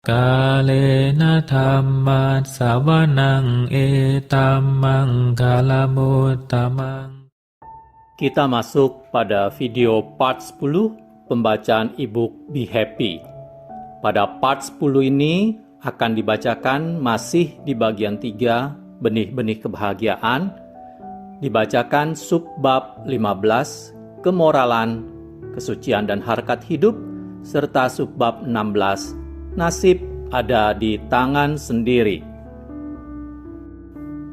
Kalena dhammat sawanang etamang kalamuttamang. Kita masuk pada video part 10 pembacaan e-book Be Happy. Pada part 10 ini akan dibacakan masih di bagian 3 benih-benih kebahagiaan. Dibacakan subbab 15 kemoralan, kesucian dan harkat hidup, serta subbab 16 nasib ada di tangan sendiri.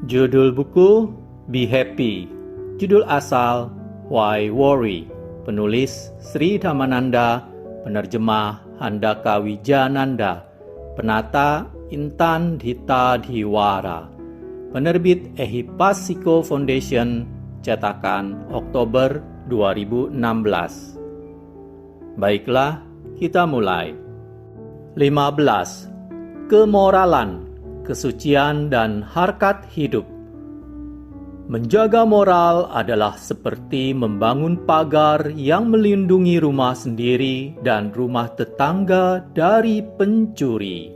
Judul buku Be Happy. Judul asal Why Worry. Penulis Sri Dhammananda. Penerjemah Handaka Wijananda. Penata Intan Dita Diwara. Penerbit Ehipasiko Foundation. Cetakan Oktober 2016. Baiklah, kita mulai. 15. Kemoralan, kesucian dan harkat hidup. Menjaga moral adalah seperti membangun pagar yang melindungi rumah sendiri dan rumah tetangga dari pencuri.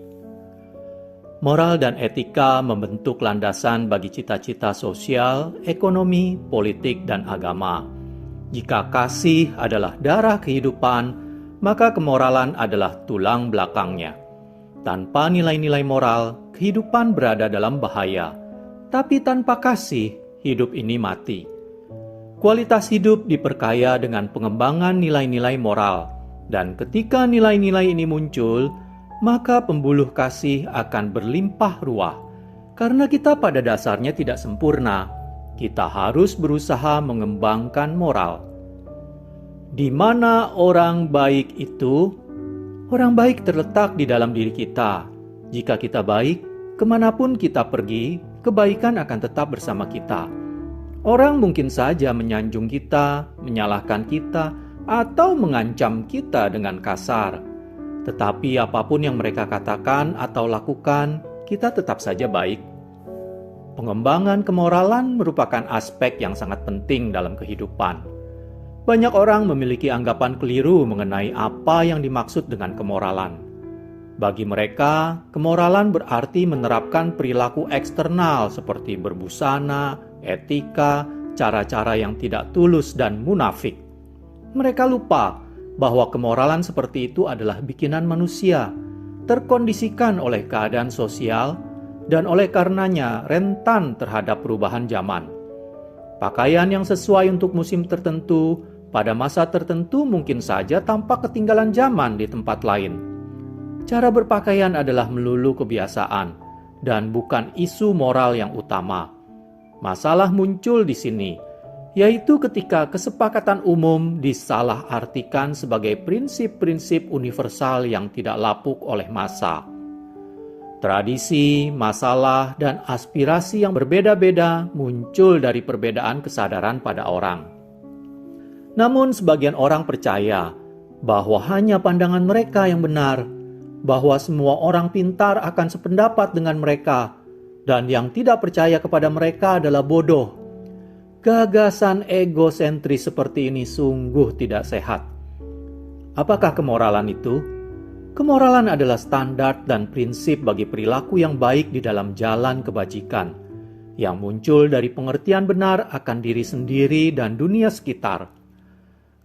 Moral dan etika membentuk landasan bagi cita-cita sosial, ekonomi, politik, dan agama. Jika kasih adalah darah kehidupan, maka kemoralan adalah tulang belakangnya. Tanpa nilai-nilai moral, kehidupan berada dalam bahaya. Tapi tanpa kasih, hidup ini mati. Kualitas hidup diperkaya dengan pengembangan nilai-nilai moral. Dan ketika nilai-nilai ini muncul, maka pembuluh kasih akan berlimpah ruah. Karena kita pada dasarnya tidak sempurna, kita harus berusaha mengembangkan moral. Di mana orang baik itu? Orang baik terletak di dalam diri kita. Jika kita baik, kemanapun kita pergi, kebaikan akan tetap bersama kita. Orang mungkin saja menyanjung kita, menyalahkan kita, atau mengancam kita dengan kasar. Tetapi apapun yang mereka katakan atau lakukan, kita tetap saja baik. Pengembangan kemoralan merupakan aspek yang sangat penting dalam kehidupan. Banyak orang memiliki anggapan keliru mengenai apa yang dimaksud dengan kemoralan. Bagi mereka, kemoralan berarti menerapkan perilaku eksternal seperti berbusana, etika, cara-cara yang tidak tulus dan munafik. Mereka lupa bahwa kemoralan seperti itu adalah bikinan manusia, terkondisikan oleh keadaan sosial, dan oleh karenanya rentan terhadap perubahan zaman. Pakaian yang sesuai untuk musim tertentu, pada masa tertentu mungkin saja tampak ketinggalan zaman di tempat lain. Cara berpakaian adalah melulu kebiasaan, dan bukan isu moral yang utama. Masalah muncul di sini, yaitu ketika kesepakatan umum disalahartikan sebagai prinsip-prinsip universal yang tidak lapuk oleh massa. Tradisi, masalah, dan aspirasi yang berbeda-beda muncul dari perbedaan kesadaran pada orang. Namun sebagian orang percaya bahwa hanya pandangan mereka yang benar, bahwa semua orang pintar akan sependapat dengan mereka, dan yang tidak percaya kepada mereka adalah bodoh. Gagasan egosentris seperti ini sungguh tidak sehat. Apakah kemoralan itu? Kemoralan adalah standar dan prinsip bagi perilaku yang baik di dalam jalan kebajikan, yang muncul dari pengertian benar akan diri sendiri dan dunia sekitar.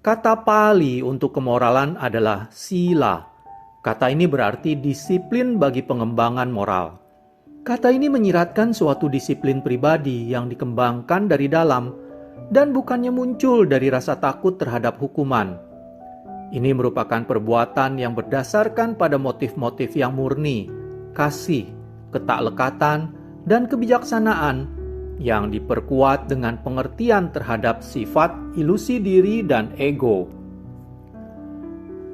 Kata Pali untuk kemoralan adalah sila. Kata ini berarti disiplin bagi pengembangan moral. Kata ini menyiratkan suatu disiplin pribadi yang dikembangkan dari dalam dan bukannya muncul dari rasa takut terhadap hukuman. Ini merupakan perbuatan yang berdasarkan pada motif-motif yang murni, kasih, ketaklekatan, dan kebijaksanaan yang diperkuat dengan pengertian terhadap sifat ilusi diri dan ego.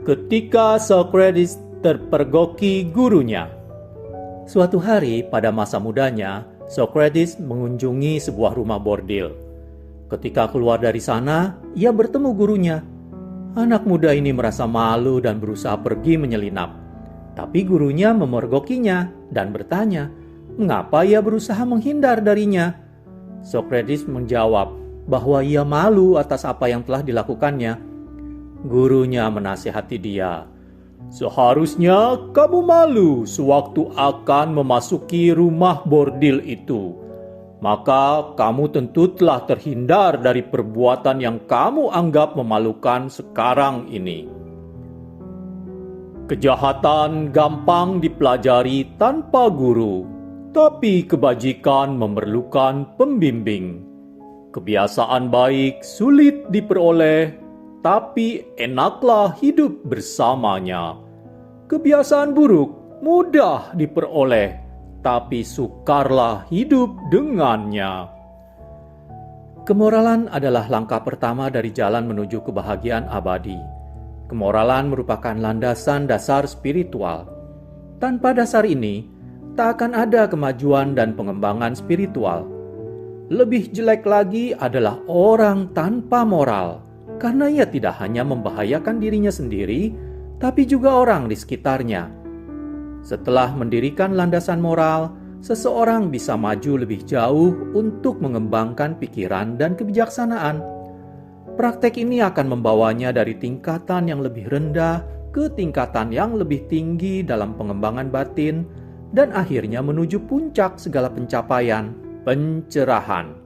Ketika Socrates terpergoki gurunya. Suatu hari pada masa mudanya, Socrates mengunjungi sebuah rumah bordil. Ketika keluar dari sana, ia bertemu gurunya. Anak muda ini merasa malu dan berusaha pergi menyelinap. Tapi gurunya memergokinya dan bertanya, mengapa ia berusaha menghindar darinya? Socrates menjawab bahwa ia malu atas apa yang telah dilakukannya. Gurunya menasihati dia, Seharusnya kamu malu sewaktu akan memasuki rumah bordil itu. Maka kamu tentu telah terhindar dari perbuatan yang kamu anggap memalukan sekarang ini. Kejahatan gampang dipelajari tanpa guru, tapi kebajikan memerlukan pembimbing. Kebiasaan baik sulit diperoleh, tapi enaklah hidup bersamanya. Kebiasaan buruk mudah diperoleh, tapi sukarlah hidup dengannya. Kemoralan adalah langkah pertama dari jalan menuju kebahagiaan abadi. Kemoralan merupakan landasan dasar spiritual. Tanpa dasar ini, tak akan ada kemajuan dan pengembangan spiritual. Lebih jelek lagi adalah orang tanpa moral, karena ia tidak hanya membahayakan dirinya sendiri, tapi juga orang di sekitarnya. Setelah mendirikan landasan moral, seseorang bisa maju lebih jauh untuk mengembangkan pikiran dan kebijaksanaan. Praktek ini akan membawanya dari tingkatan yang lebih rendah ke tingkatan yang lebih tinggi dalam pengembangan batin, dan akhirnya menuju puncak segala pencapaian, pencerahan.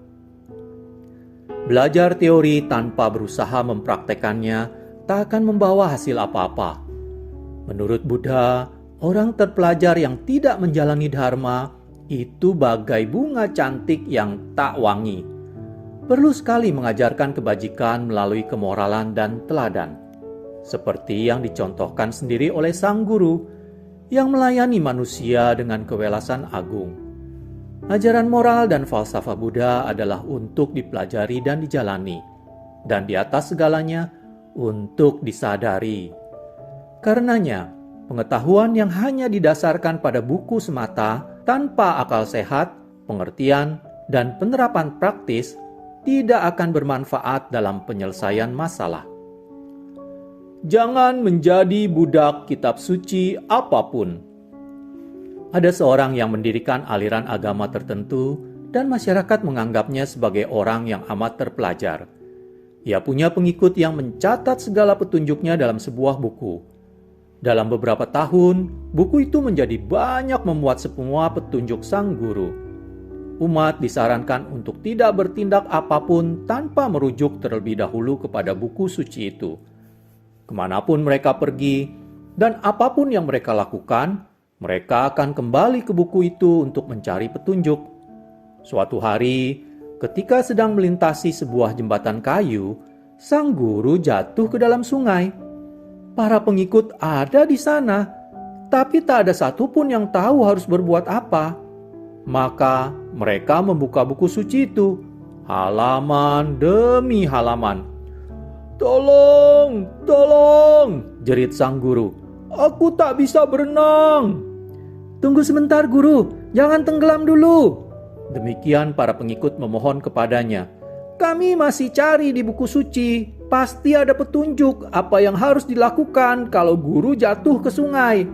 Belajar teori tanpa berusaha mempraktekannya tak akan membawa hasil apa-apa. Menurut Buddha, orang terpelajar yang tidak menjalani dharma itu bagai bunga cantik yang tak wangi. Perlu sekali mengajarkan kebajikan melalui kemoralan dan teladan, seperti yang dicontohkan sendiri oleh sang guru yang melayani manusia dengan kewelasan agung. Ajaran moral dan falsafah Buddha adalah untuk dipelajari dan dijalani, dan di atas segalanya untuk disadari. Karenanya, pengetahuan yang hanya didasarkan pada buku semata tanpa akal sehat, pengertian, dan penerapan praktis tidak akan bermanfaat dalam penyelesaian masalah. Jangan menjadi budak kitab suci apapun. Ada seorang yang mendirikan aliran agama tertentu dan masyarakat menganggapnya sebagai orang yang amat terpelajar. Ia punya pengikut yang mencatat segala petunjuknya dalam sebuah buku. Dalam beberapa tahun, buku itu menjadi banyak memuat semua petunjuk sang guru. Umat disarankan untuk tidak bertindak apapun tanpa merujuk terlebih dahulu kepada buku suci itu. Kemanapun mereka pergi dan apapun yang mereka lakukan, mereka akan kembali ke buku itu untuk mencari petunjuk. Suatu hari, ketika sedang melintasi sebuah jembatan kayu, sang guru jatuh ke dalam sungai. Para pengikut ada di sana, tapi tak ada satupun yang tahu harus berbuat apa. Maka mereka membuka buku suci itu, halaman demi halaman. "Tolong, tolong!" jerit sang guru. "Aku tak bisa berenang." "Tunggu sebentar guru, jangan tenggelam dulu." Demikian para pengikut memohon kepadanya. "Kami masih cari di buku suci, pasti ada petunjuk apa yang harus dilakukan kalau guru jatuh ke sungai."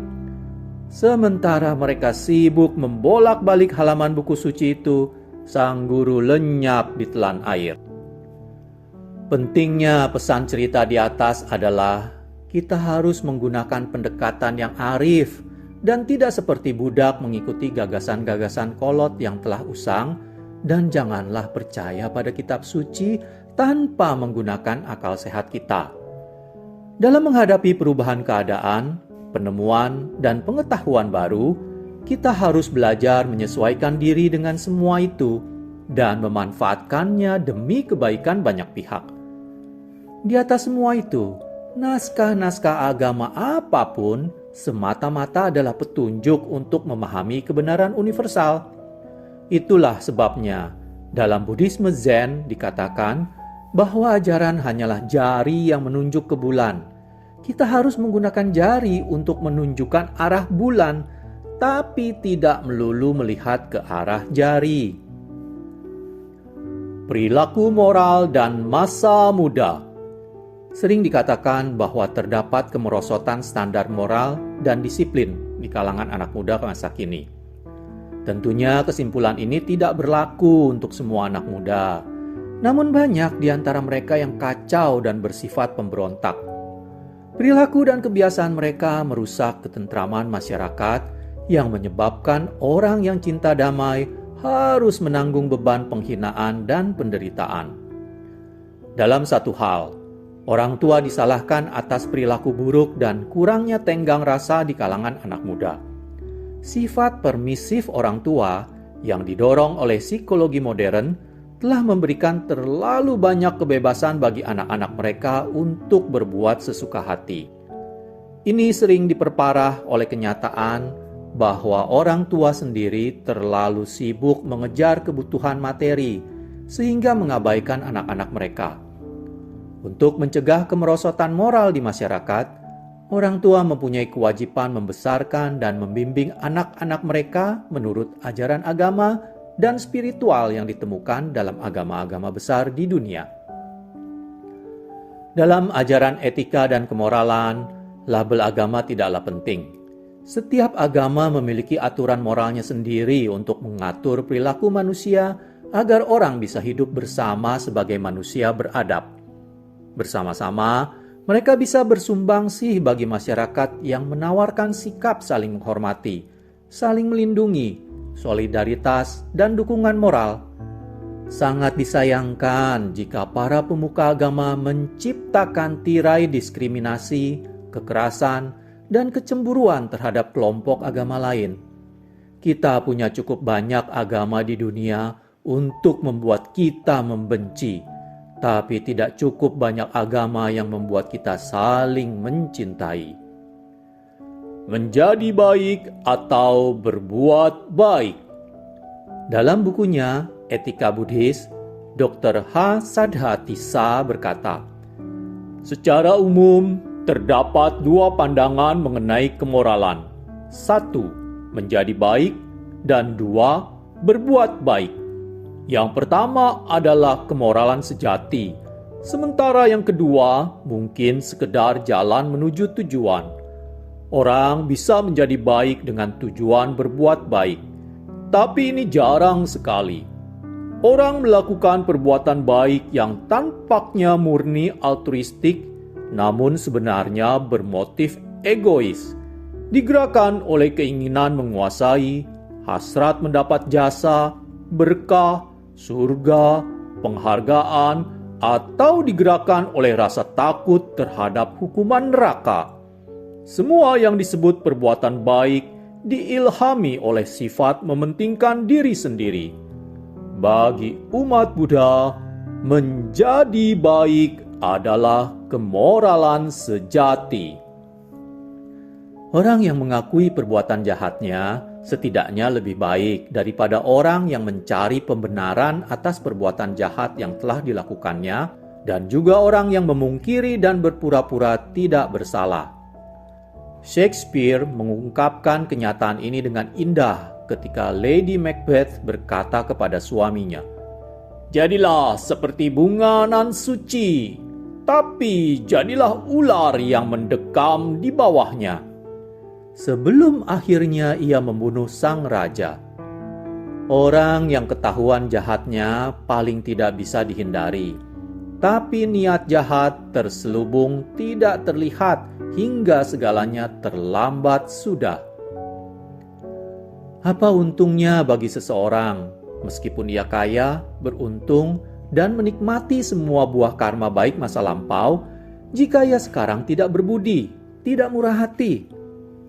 Sementara mereka sibuk membolak-balik halaman buku suci itu, sang guru lenyap di telan air. Pentingnya pesan cerita di atas adalah kita harus menggunakan pendekatan yang arif dan tidak seperti budak mengikuti gagasan-gagasan kolot yang telah usang, dan janganlah percaya pada kitab suci tanpa menggunakan akal sehat kita. Dalam menghadapi perubahan keadaan, penemuan, dan pengetahuan baru, kita harus belajar menyesuaikan diri dengan semua itu dan memanfaatkannya demi kebaikan banyak pihak. Di atas semua itu, naskah-naskah agama apapun semata-mata adalah petunjuk untuk memahami kebenaran universal. Itulah sebabnya dalam Buddhisme Zen dikatakan bahwa ajaran hanyalah jari yang menunjuk ke bulan. Kita harus menggunakan jari untuk menunjukkan arah bulan, tapi tidak melulu melihat ke arah jari. Perilaku moral dan masa muda. Sering dikatakan bahwa terdapat kemerosotan standar moral dan disiplin di kalangan anak muda masa kini. Tentunya kesimpulan ini tidak berlaku untuk semua anak muda. Namun banyak di antara mereka yang kacau dan bersifat pemberontak. Perilaku dan kebiasaan mereka merusak ketentraman masyarakat yang menyebabkan orang yang cinta damai harus menanggung beban penghinaan dan penderitaan. Dalam satu hal, orang tua disalahkan atas perilaku buruk dan kurangnya tenggang rasa di kalangan anak muda. Sifat permisif orang tua yang didorong oleh psikologi modern telah memberikan terlalu banyak kebebasan bagi anak-anak mereka untuk berbuat sesuka hati. Ini sering diperparah oleh kenyataan bahwa orang tua sendiri terlalu sibuk mengejar kebutuhan materi sehingga mengabaikan anak-anak mereka. Untuk mencegah kemerosotan moral di masyarakat, orang tua mempunyai kewajiban membesarkan dan membimbing anak-anak mereka menurut ajaran agama dan spiritual yang ditemukan dalam agama-agama besar di dunia. Dalam ajaran etika dan kemoralan, label agama tidaklah penting. Setiap agama memiliki aturan moralnya sendiri untuk mengatur perilaku manusia agar orang bisa hidup bersama sebagai manusia beradab. Bersama-sama, mereka bisa bersumbangsi bagi masyarakat yang menawarkan sikap saling menghormati, saling melindungi, solidaritas, dan dukungan moral. Sangat disayangkan jika para pemuka agama menciptakan tirai diskriminasi, kekerasan, dan kecemburuan terhadap kelompok agama lain. Kita punya cukup banyak agama di dunia untuk membuat kita membenci, tapi tidak cukup banyak agama yang membuat kita saling mencintai. Menjadi baik atau berbuat baik. Dalam bukunya Etika Buddhis, Dr. H. Sadhatisa berkata, secara umum terdapat dua pandangan mengenai kemoralan. Satu, menjadi baik, dan dua, berbuat baik. Yang pertama adalah kemoralan sejati, sementara yang kedua mungkin sekedar jalan menuju tujuan. Orang bisa menjadi baik dengan tujuan berbuat baik, tapi ini jarang sekali. Orang melakukan perbuatan baik yang tampaknya murni altruistik, namun sebenarnya bermotif egois, digerakkan oleh keinginan menguasai, hasrat mendapat jasa, berkah, surga, penghargaan, atau digerakkan oleh rasa takut terhadap hukuman neraka. Semua yang disebut perbuatan baik diilhami oleh sifat mementingkan diri sendiri. Bagi umat Buddha, menjadi baik adalah kemoralan sejati. Orang yang mengakui perbuatan jahatnya setidaknya lebih baik daripada orang yang mencari pembenaran atas perbuatan jahat yang telah dilakukannya, dan juga orang yang memungkiri dan berpura-pura tidak bersalah. Shakespeare mengungkapkan kenyataan ini dengan indah ketika Lady Macbeth berkata kepada suaminya, "Jadilah seperti bunga nan suci, tapi jadilah ular yang mendekam di bawahnya." Sebelum akhirnya ia membunuh sang raja. Orang yang ketahuan jahatnya paling tidak bisa dihindari, tapi niat jahat terselubung tidak terlihat hingga segalanya terlambat sudah. Apa untungnya bagi seseorang, meskipun ia kaya, beruntung, dan menikmati semua buah karma baik masa lampau, jika ia sekarang tidak berbudi, tidak murah hati?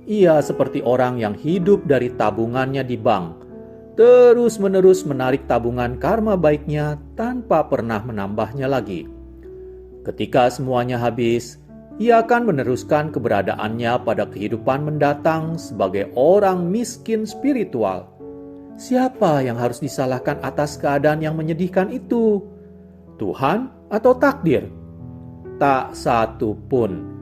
Ia seperti orang yang hidup dari tabungannya di bank, terus-menerus menarik tabungan karma baiknya tanpa pernah menambahnya lagi. Ketika semuanya habis, ia akan meneruskan keberadaannya pada kehidupan mendatang sebagai orang miskin spiritual. Siapa yang harus disalahkan atas keadaan yang menyedihkan itu? Tuhan atau takdir? Tak satu pun.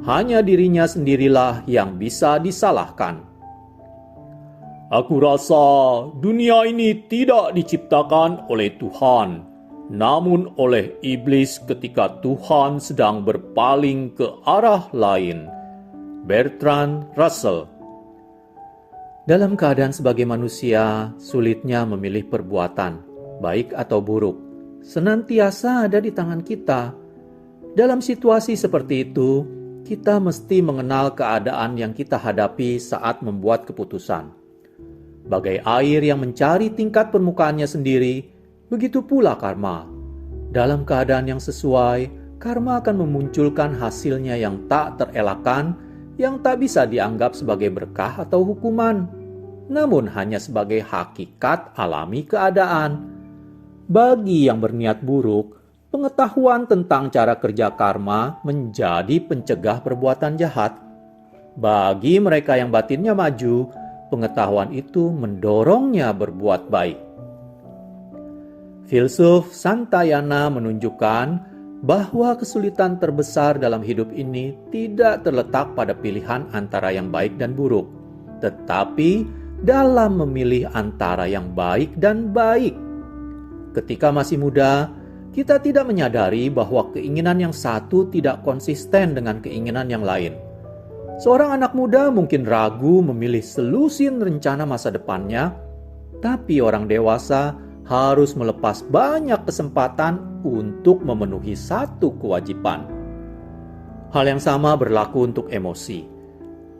Hanya dirinya sendirilah yang bisa disalahkan. Aku rasa dunia ini tidak diciptakan oleh Tuhan, namun oleh iblis ketika Tuhan sedang berpaling ke arah lain. Bertrand Russell. Dalam keadaan sebagai manusia, sulitnya memilih perbuatan, baik atau buruk, senantiasa ada di tangan kita. Dalam situasi seperti itu, kita mesti mengenal keadaan yang kita hadapi saat membuat keputusan. Bagai air yang mencari tingkat permukaannya sendiri, begitu pula karma. Dalam keadaan yang sesuai, karma akan memunculkan hasilnya yang tak terelakkan, yang tak bisa dianggap sebagai berkah atau hukuman, namun hanya sebagai hakikat alami keadaan. Bagi yang berniat buruk, pengetahuan tentang cara kerja karma menjadi pencegah perbuatan jahat. Bagi mereka yang batinnya maju, pengetahuan itu mendorongnya berbuat baik. Filsuf Santayana menunjukkan bahwa kesulitan terbesar dalam hidup ini tidak terletak pada pilihan antara yang baik dan buruk, tetapi dalam memilih antara yang baik dan baik. Ketika masih muda, kita tidak menyadari bahwa keinginan yang satu tidak konsisten dengan keinginan yang lain. Seorang anak muda mungkin ragu memilih selusin rencana masa depannya, tapi orang dewasa harus melepas banyak kesempatan untuk memenuhi satu kewajiban. Hal yang sama berlaku untuk emosi.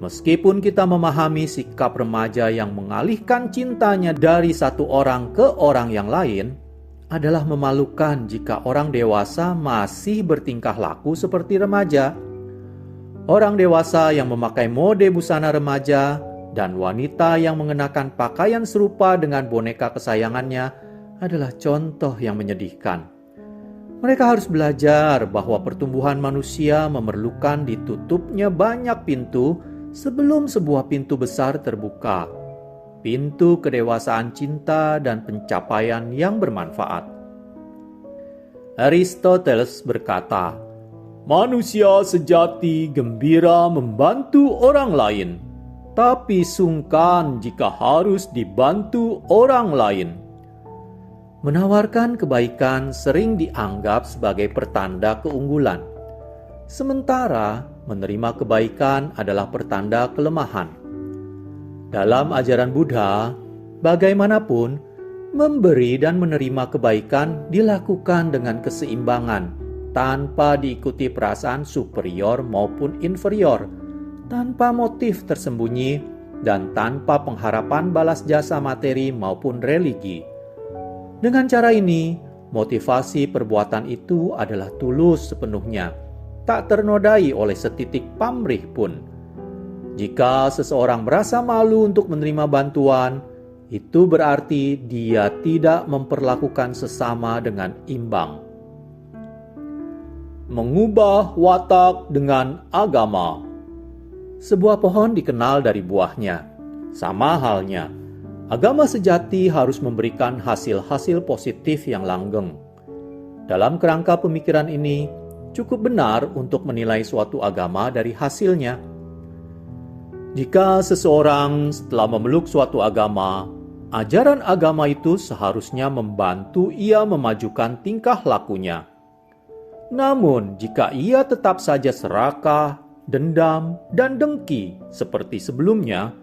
Meskipun kita memahami sikap remaja yang mengalihkan cintanya dari satu orang ke orang yang lain, adalah memalukan jika orang dewasa masih bertingkah laku seperti remaja. Orang dewasa yang memakai mode busana remaja dan wanita yang mengenakan pakaian serupa dengan boneka kesayangannya adalah contoh yang menyedihkan. Mereka harus belajar bahwa pertumbuhan manusia memerlukan ditutupnya banyak pintu sebelum sebuah pintu besar terbuka. Pintu kedewasaan cinta dan pencapaian yang bermanfaat. Aristoteles berkata, "Manusia sejati gembira membantu orang lain, tapi sungkan jika harus dibantu orang lain." Menawarkan kebaikan sering dianggap sebagai pertanda keunggulan, sementara menerima kebaikan adalah pertanda kelemahan. Dalam ajaran Buddha, bagaimanapun, memberi dan menerima kebaikan dilakukan dengan keseimbangan, tanpa diikuti perasaan superior maupun inferior, tanpa motif tersembunyi, dan tanpa pengharapan balas jasa materi maupun religi. Dengan cara ini, motivasi perbuatan itu adalah tulus sepenuhnya, tak ternodai oleh setitik pamrih pun. Jika seseorang merasa malu untuk menerima bantuan, itu berarti dia tidak memperlakukan sesama dengan imbang. Mengubah watak dengan agama. Sebuah pohon dikenal dari buahnya. Sama halnya, agama sejati harus memberikan hasil-hasil positif yang langgeng. Dalam kerangka pemikiran ini, cukup benar untuk menilai suatu agama dari hasilnya. Jika seseorang setelah memeluk suatu agama, ajaran agama itu seharusnya membantu ia memajukan tingkah lakunya. Namun, jika ia tetap saja serakah, dendam, dan dengki seperti sebelumnya,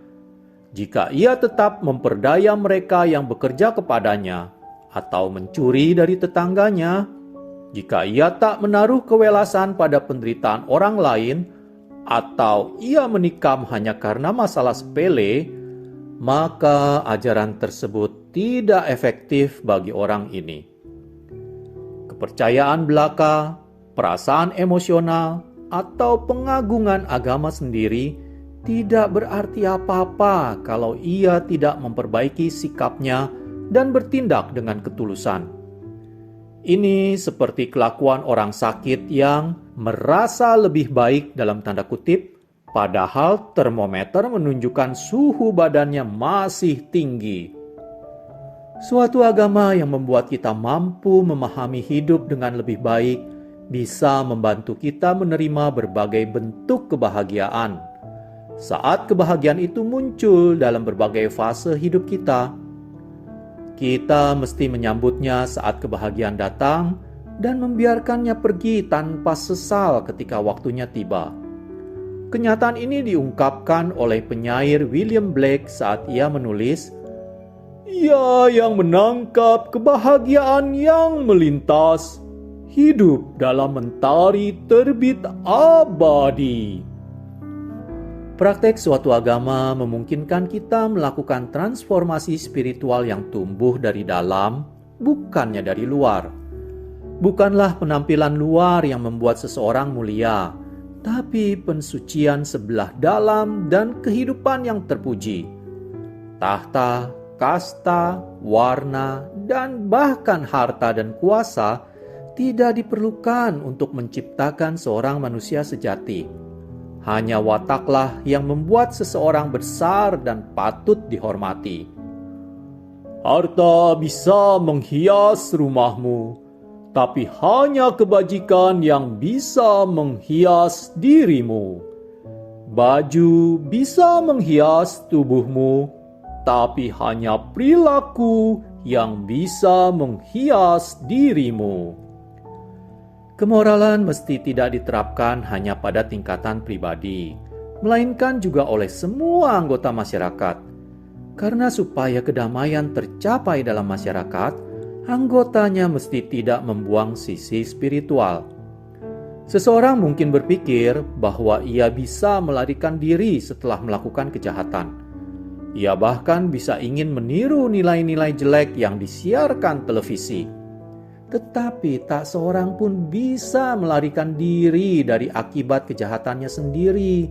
jika ia tetap memperdaya mereka yang bekerja kepadanya atau mencuri dari tetangganya, jika ia tak menaruh kewelasan pada penderitaan orang lain, atau ia menikam hanya karena masalah sepele, maka ajaran tersebut tidak efektif bagi orang ini. Kepercayaan belaka, perasaan emosional, atau pengagungan agama sendiri tidak berarti apa-apa kalau ia tidak memperbaiki sikapnya dan bertindak dengan ketulusan. Ini seperti kelakuan orang sakit yang merasa lebih baik dalam tanda kutip, padahal termometer menunjukkan suhu badannya masih tinggi. Suatu agama yang membuat kita mampu memahami hidup dengan lebih baik bisa membantu kita menerima berbagai bentuk kebahagiaan. Saat kebahagiaan itu muncul dalam berbagai fase hidup kita, kita mesti menyambutnya saat kebahagiaan datang dan membiarkannya pergi tanpa sesal ketika waktunya tiba. Kenyataan ini diungkapkan oleh penyair William Blake saat ia menulis, "Ia yang menangkap kebahagiaan yang melintas, hidup dalam mentari terbit abadi. Praktek suatu agama memungkinkan kita melakukan transformasi spiritual yang tumbuh dari dalam, bukannya dari luar. Bukanlah penampilan luar yang membuat seseorang mulia, tapi pensucian sebelah dalam dan kehidupan yang terpuji. Tahta, kasta, warna, dan bahkan harta dan kuasa tidak diperlukan untuk menciptakan seorang manusia sejati. Hanya wataklah yang membuat seseorang besar dan patut dihormati. Harta bisa menghias rumahmu, tapi hanya kebajikan yang bisa menghias dirimu. Baju bisa menghias tubuhmu, tapi hanya perilaku yang bisa menghias dirimu. Kemoralan mesti tidak diterapkan hanya pada tingkatan pribadi, melainkan juga oleh semua anggota masyarakat. Karena supaya kedamaian tercapai dalam masyarakat, anggotanya mesti tidak membuang sisi spiritual. Seseorang mungkin berpikir bahwa ia bisa melarikan diri setelah melakukan kejahatan. Ia bahkan bisa ingin meniru nilai-nilai jelek yang disiarkan televisi. Tetapi tak seorang pun bisa melarikan diri dari akibat kejahatannya sendiri.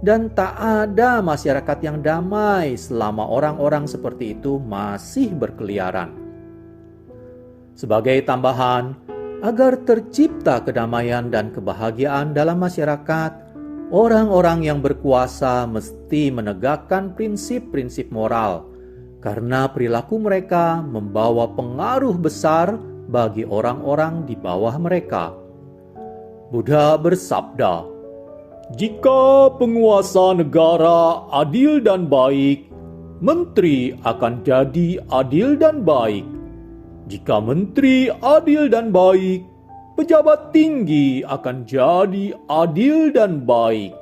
Dan tak ada masyarakat yang damai selama orang-orang seperti itu masih berkeliaran. Sebagai tambahan, agar tercipta kedamaian dan kebahagiaan dalam masyarakat, orang-orang yang berkuasa mesti menegakkan prinsip-prinsip moral, karena perilaku mereka membawa pengaruh besar bagi orang-orang di bawah mereka. Buddha bersabda, "Jika penguasa negara adil dan baik, menteri akan jadi adil dan baik. Jika menteri adil dan baik, pejabat tinggi akan jadi adil dan baik.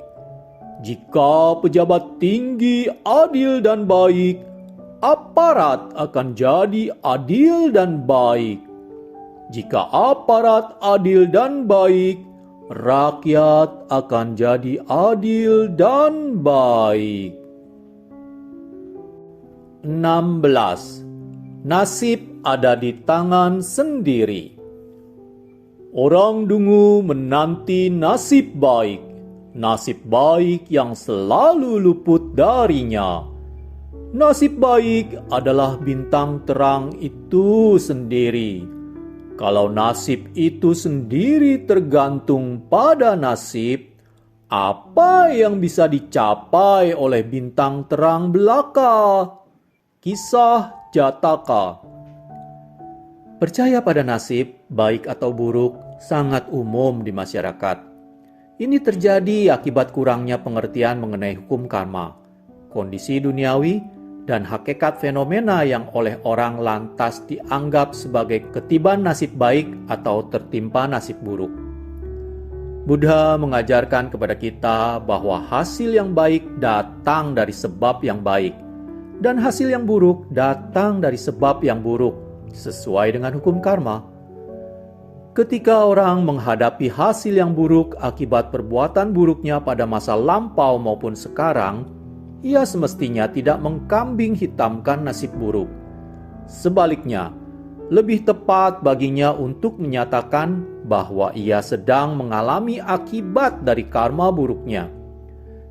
Jika pejabat tinggi adil dan baik, aparat akan jadi adil dan baik. Jika aparat adil dan baik, rakyat akan jadi adil dan baik." 16. Nasib ada di tangan sendiri. Orang dungu menanti nasib baik yang selalu luput darinya. Nasib baik adalah bintang terang itu sendiri. Kalau nasib itu sendiri tergantung pada nasib, apa yang bisa dicapai oleh bintang terang belaka? Kisah Jataka. Percaya pada nasib, baik atau buruk, sangat umum di masyarakat. Ini terjadi akibat kurangnya pengertian mengenai hukum karma, kondisi duniawi, dan hakikat fenomena yang oleh orang lantas dianggap sebagai ketiban nasib baik atau tertimpa nasib buruk. Buddha mengajarkan kepada kita bahwa hasil yang baik datang dari sebab yang baik, dan hasil yang buruk datang dari sebab yang buruk, sesuai dengan hukum karma. Ketika orang menghadapi hasil yang buruk akibat perbuatan buruknya pada masa lampau maupun sekarang, ia semestinya tidak mengkambing hitamkan nasib buruk. Sebaliknya, lebih tepat baginya untuk menyatakan bahwa ia sedang mengalami akibat dari karma buruknya.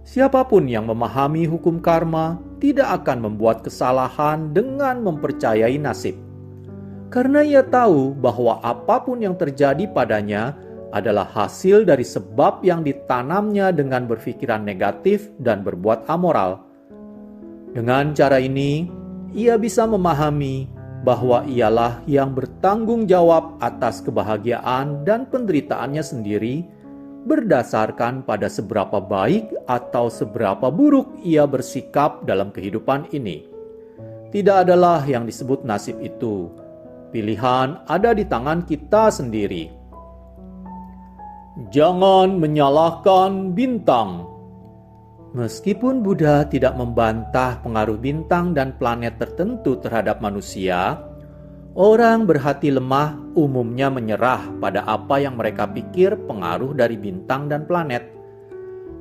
Siapapun yang memahami hukum karma tidak akan membuat kesalahan dengan mempercayai nasib. Karena ia tahu bahwa apapun yang terjadi padanya adalah hasil dari sebab yang ditanamnya dengan berpikiran negatif dan berbuat amoral. Dengan cara ini, ia bisa memahami bahwa ialah yang bertanggung jawab atas kebahagiaan dan penderitaannya sendiri berdasarkan pada seberapa baik atau seberapa buruk ia bersikap dalam kehidupan ini. Tidak adalah yang disebut nasib itu. Pilihan ada di tangan kita sendiri. Jangan menyalahkan bintang. Meskipun Buddha tidak membantah pengaruh bintang dan planet tertentu terhadap manusia, Orang berhati lemah umumnya menyerah pada apa yang mereka pikir pengaruh dari bintang dan planet.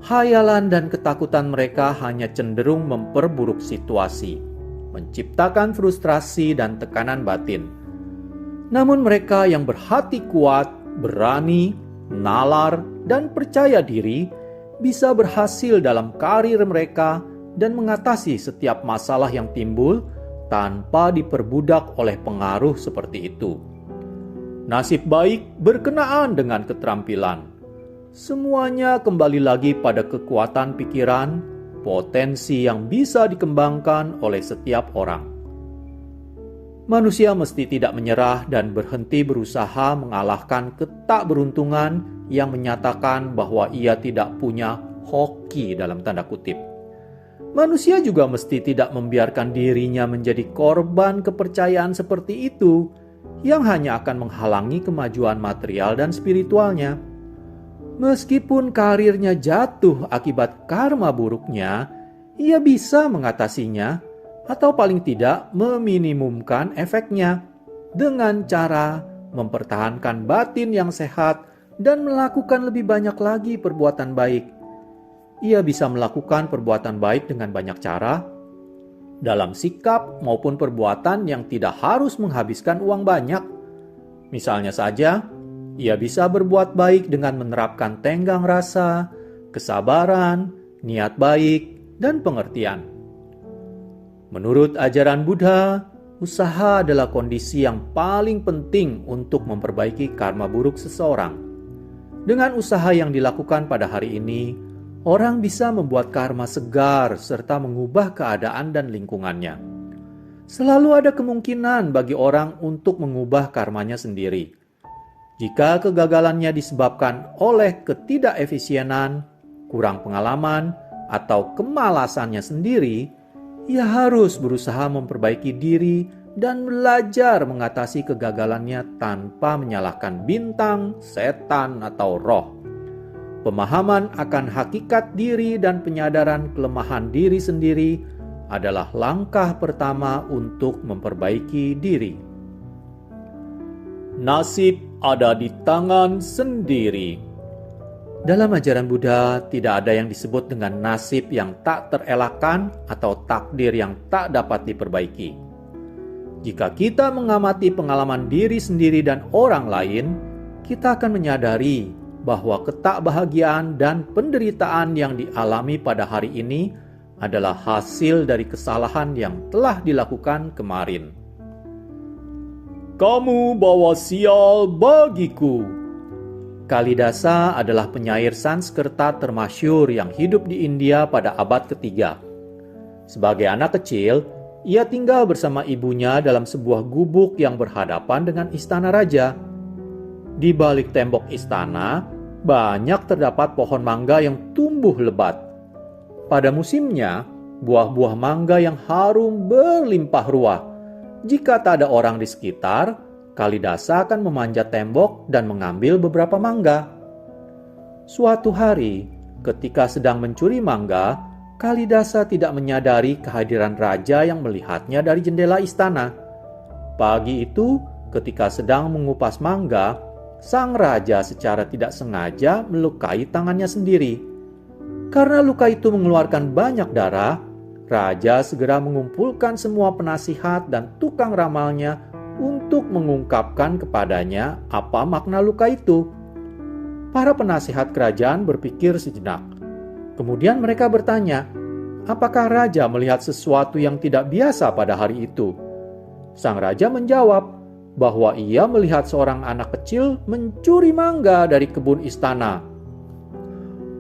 Hayalan dan ketakutan mereka hanya cenderung memperburuk situasi, menciptakan frustrasi dan tekanan batin. Namun mereka yang berhati kuat, berani, nalar, dan percaya diri bisa berhasil dalam karir mereka dan mengatasi setiap masalah yang timbul tanpa diperbudak oleh pengaruh seperti itu. Nasib baik berkenaan dengan keterampilan. Semuanya kembali lagi pada kekuatan pikiran, potensi yang bisa dikembangkan oleh setiap orang. Manusia mesti tidak menyerah dan berhenti berusaha mengalahkan ketakberuntungan yang menyatakan bahwa ia tidak punya hoki dalam tanda kutip. Manusia juga mesti tidak membiarkan dirinya menjadi korban kepercayaan seperti itu yang hanya akan menghalangi kemajuan material dan spiritualnya. Meskipun karirnya jatuh akibat karma buruknya, ia bisa mengatasinya atau paling tidak meminimumkan efeknya dengan cara mempertahankan batin yang sehat dan melakukan lebih banyak lagi perbuatan baik. Ia bisa melakukan perbuatan baik dengan banyak cara, dalam sikap maupun perbuatan yang tidak harus menghabiskan uang banyak. Misalnya saja, ia bisa berbuat baik dengan menerapkan tenggang rasa, kesabaran, niat baik, dan pengertian. Menurut ajaran Buddha, usaha adalah kondisi yang paling penting untuk memperbaiki karma buruk seseorang. Dengan usaha yang dilakukan pada hari ini, orang bisa membuat karma segar serta mengubah keadaan dan lingkungannya. Selalu ada kemungkinan bagi orang untuk mengubah karmanya sendiri. Jika kegagalannya disebabkan oleh ketidakefisienan, kurang pengalaman, atau kemalasannya sendiri, ia harus berusaha memperbaiki diri dan belajar mengatasi kegagalannya tanpa menyalahkan bintang, setan, atau roh. Pemahaman akan hakikat diri dan penyadaran kelemahan diri sendiri adalah langkah pertama untuk memperbaiki diri. Nasib ada di tangan sendiri. Dalam ajaran Buddha, tidak ada yang disebut dengan nasib yang tak terelakkan atau takdir yang tak dapat diperbaiki. Jika kita mengamati pengalaman diri sendiri dan orang lain, kita akan menyadari bahwa ketakbahagiaan dan penderitaan yang dialami pada hari ini adalah hasil dari kesalahan yang telah dilakukan kemarin. Kamu bawa sial bagiku. Kalidasa adalah penyair Sanskerta termasyhur yang hidup di India pada abad ketiga. Sebagai anak kecil, ia tinggal bersama ibunya dalam sebuah gubuk yang berhadapan dengan istana raja. Di balik tembok istana, banyak terdapat pohon mangga yang tumbuh lebat. Pada musimnya, buah-buah mangga yang harum berlimpah ruah. Jika tak ada orang di sekitar, Kalidasa akan memanjat tembok dan mengambil beberapa mangga. Suatu hari, ketika sedang mencuri mangga, Kalidasa tidak menyadari kehadiran raja yang melihatnya dari jendela istana. Pagi itu, ketika sedang mengupas mangga, sang raja secara tidak sengaja melukai tangannya sendiri. Karena luka itu mengeluarkan banyak darah, raja segera mengumpulkan semua penasihat dan tukang ramalnya untuk mengungkapkan kepadanya apa makna luka itu. Para penasihat kerajaan berpikir sejenak. Kemudian mereka bertanya, apakah raja melihat sesuatu yang tidak biasa pada hari itu? Sang raja menjawab bahwa ia melihat seorang anak kecil mencuri mangga dari kebun istana.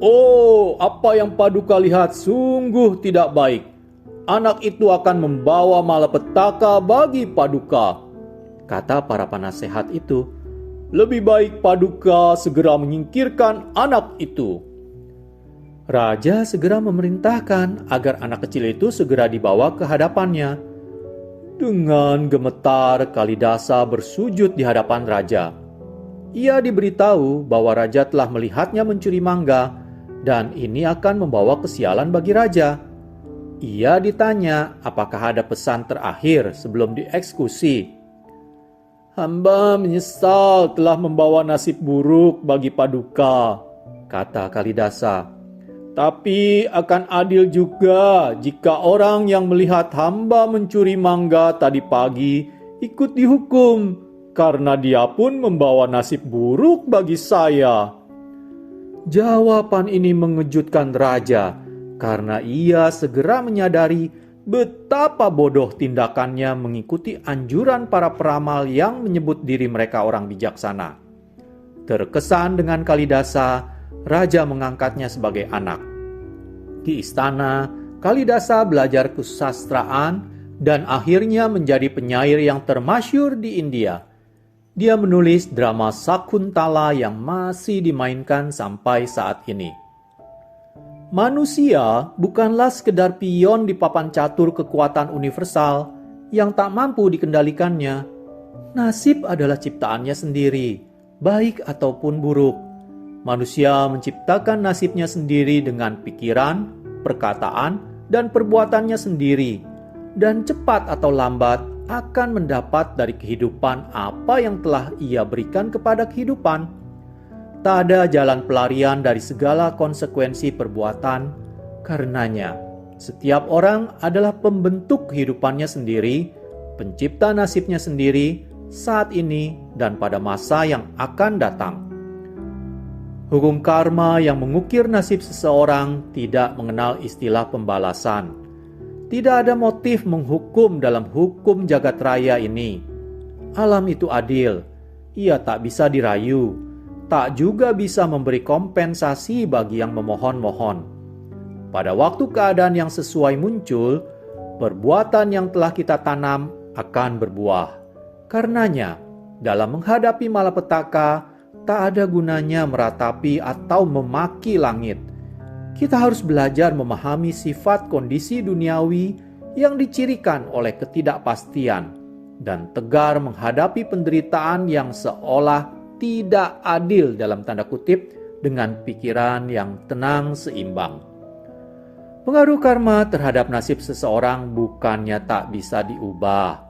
Oh, apa yang Paduka lihat sungguh tidak baik. Anak itu akan membawa malapetaka bagi Paduka, kata para penasehat itu. Lebih baik Paduka segera menyingkirkan anak itu. Raja segera memerintahkan agar anak kecil itu segera dibawa ke hadapannya. Dengan gemetar, Kalidasa bersujud di hadapan raja. Ia diberitahu bahwa raja telah melihatnya mencuri mangga, dan ini akan membawa kesialan bagi raja. Ia ditanya apakah ada pesan terakhir sebelum dieksekusi. "Hamba menyesal telah membawa nasib buruk bagi Paduka," kata Kalidasa. "Tapi akan adil juga jika orang yang melihat hamba mencuri mangga tadi pagi ikut dihukum, karena dia pun membawa nasib buruk bagi saya." Jawaban ini mengejutkan raja, karena ia segera menyadari betapa bodoh tindakannya mengikuti anjuran para peramal yang menyebut diri mereka orang bijaksana. Terkesan dengan Kalidasa, raja mengangkatnya sebagai anak. Di istana, Kalidasa belajar kesusastraan dan akhirnya menjadi penyair yang termasyhur di India. Dia menulis drama Sakuntala yang masih dimainkan sampai saat ini. Manusia bukanlah sekedar pion di papan catur kekuatan universal yang tak mampu dikendalikannya. Nasib adalah ciptaannya sendiri, baik ataupun buruk. Manusia menciptakan nasibnya sendiri dengan pikiran, perkataan, dan perbuatannya sendiri, dan cepat atau lambat akan mendapat dari kehidupan apa yang telah ia berikan kepada kehidupan. Tak ada jalan pelarian dari segala konsekuensi perbuatan. Karenanya, setiap orang adalah pembentuk kehidupannya sendiri, pencipta nasibnya sendiri, saat ini dan pada masa yang akan datang. Hukum karma yang mengukir nasib seseorang tidak mengenal istilah pembalasan. Tidak ada motif menghukum dalam hukum jagat raya ini. Alam itu adil, ia tak bisa dirayu, tak juga bisa memberi kompensasi bagi yang memohon-mohon. Pada waktu keadaan yang sesuai muncul, perbuatan yang telah kita tanam akan berbuah. Karenanya, dalam menghadapi malapetaka, tak ada gunanya meratapi atau memaki langit. Kita harus belajar memahami sifat kondisi duniawi yang dicirikan oleh ketidakpastian dan tegar menghadapi penderitaan yang seolah tidak adil dalam tanda kutip dengan pikiran yang tenang seimbang. Pengaruh karma terhadap nasib seseorang bukannya tak bisa diubah.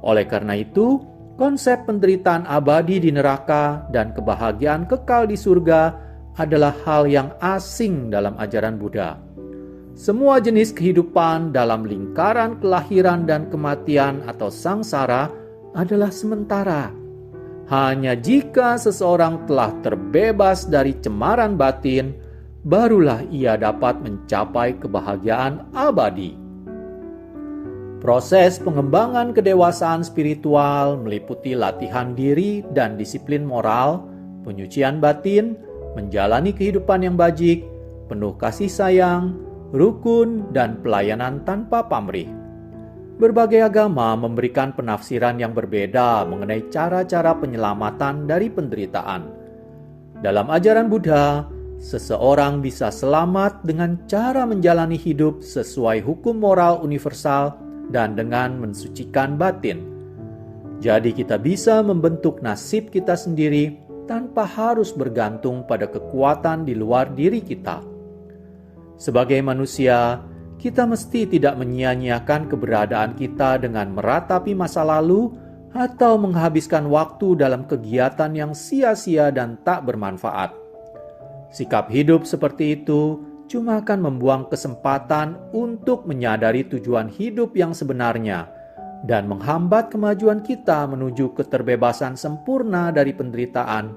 Oleh karena itu, konsep penderitaan abadi di neraka dan kebahagiaan kekal di surga adalah hal yang asing dalam ajaran Buddha. Semua jenis kehidupan dalam lingkaran kelahiran dan kematian atau sangsara adalah sementara. Hanya jika seseorang telah terbebas dari cemaran batin, barulah ia dapat mencapai kebahagiaan abadi. Proses pengembangan kedewasaan spiritual meliputi latihan diri dan disiplin moral, penyucian batin, menjalani kehidupan yang bajik, penuh kasih sayang, rukun, dan pelayanan tanpa pamrih. Berbagai agama memberikan penafsiran yang berbeda mengenai cara-cara penyelamatan dari penderitaan. Dalam ajaran Buddha, seseorang bisa selamat dengan cara menjalani hidup sesuai hukum moral universal dan dengan mensucikan batin. Jadi kita bisa membentuk nasib kita sendiri tanpa harus bergantung pada kekuatan di luar diri kita. Sebagai manusia, kita mesti tidak menyia-nyiakan keberadaan kita dengan meratapi masa lalu atau menghabiskan waktu dalam kegiatan yang sia-sia dan tak bermanfaat. Sikap hidup seperti itu cuma akan membuang kesempatan untuk menyadari tujuan hidup yang sebenarnya dan menghambat kemajuan kita menuju keterbebasan sempurna dari penderitaan.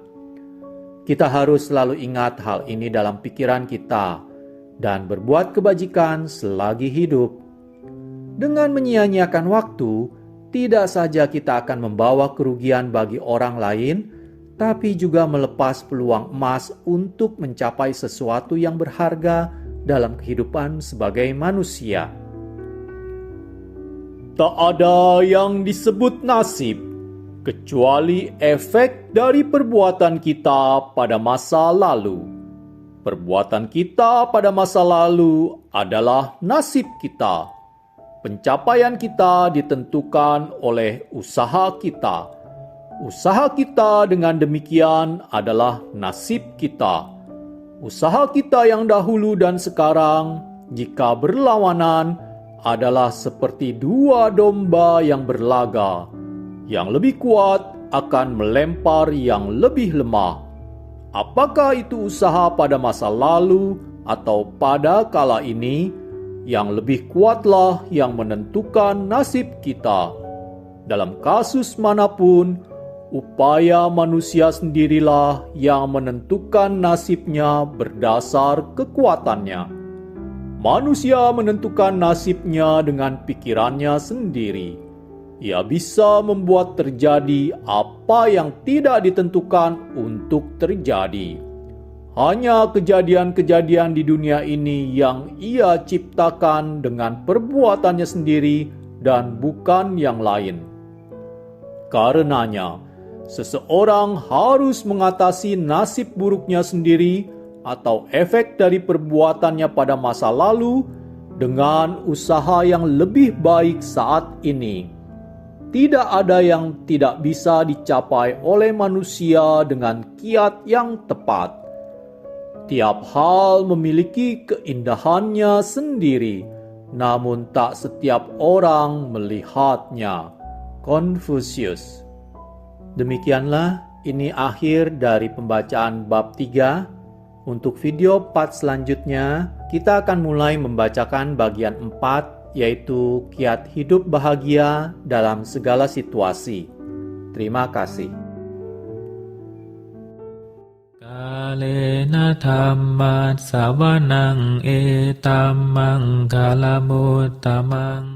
Kita harus selalu ingat hal ini dalam pikiran kita dan berbuat kebajikan selagi hidup. Dengan menyia-nyiakan waktu, tidak saja kita akan membawa kerugian bagi orang lain, tapi juga melepas peluang emas untuk mencapai sesuatu yang berharga dalam kehidupan sebagai manusia. Tak ada yang disebut nasib, kecuali efek dari perbuatan kita pada masa lalu. Perbuatan kita pada masa lalu adalah nasib kita. Pencapaian kita ditentukan oleh usaha kita. Usaha kita dengan demikian adalah nasib kita. Usaha kita yang dahulu dan sekarang, jika berlawanan, adalah seperti dua domba yang berlaga. Yang lebih kuat akan melempar yang lebih lemah. Apakah itu usaha pada masa lalu atau pada kala ini, yang lebih kuatlah yang menentukan nasib kita. Dalam kasus manapun, upaya manusia sendirilah yang menentukan nasibnya berdasar kekuatannya. Manusia menentukan nasibnya dengan pikirannya sendiri. Ia bisa membuat terjadi apa yang tidak ditentukan untuk terjadi. Hanya kejadian-kejadian di dunia ini yang ia ciptakan dengan perbuatannya sendiri dan bukan yang lain. Karenanya, seseorang harus mengatasi nasib buruknya sendiri atau efek dari perbuatannya pada masa lalu dengan usaha yang lebih baik saat ini. Tidak ada yang tidak bisa dicapai oleh manusia dengan kiat yang tepat. Tiap hal memiliki keindahannya sendiri, namun tak setiap orang melihatnya. Confucius. Demikianlah, ini akhir dari pembacaan bab 3. Untuk video part selanjutnya, kita akan mulai membacakan bagian 4, yaitu kiat hidup bahagia dalam segala situasi. Terima kasih. Kalena dhammat savanang etammang kalamutamang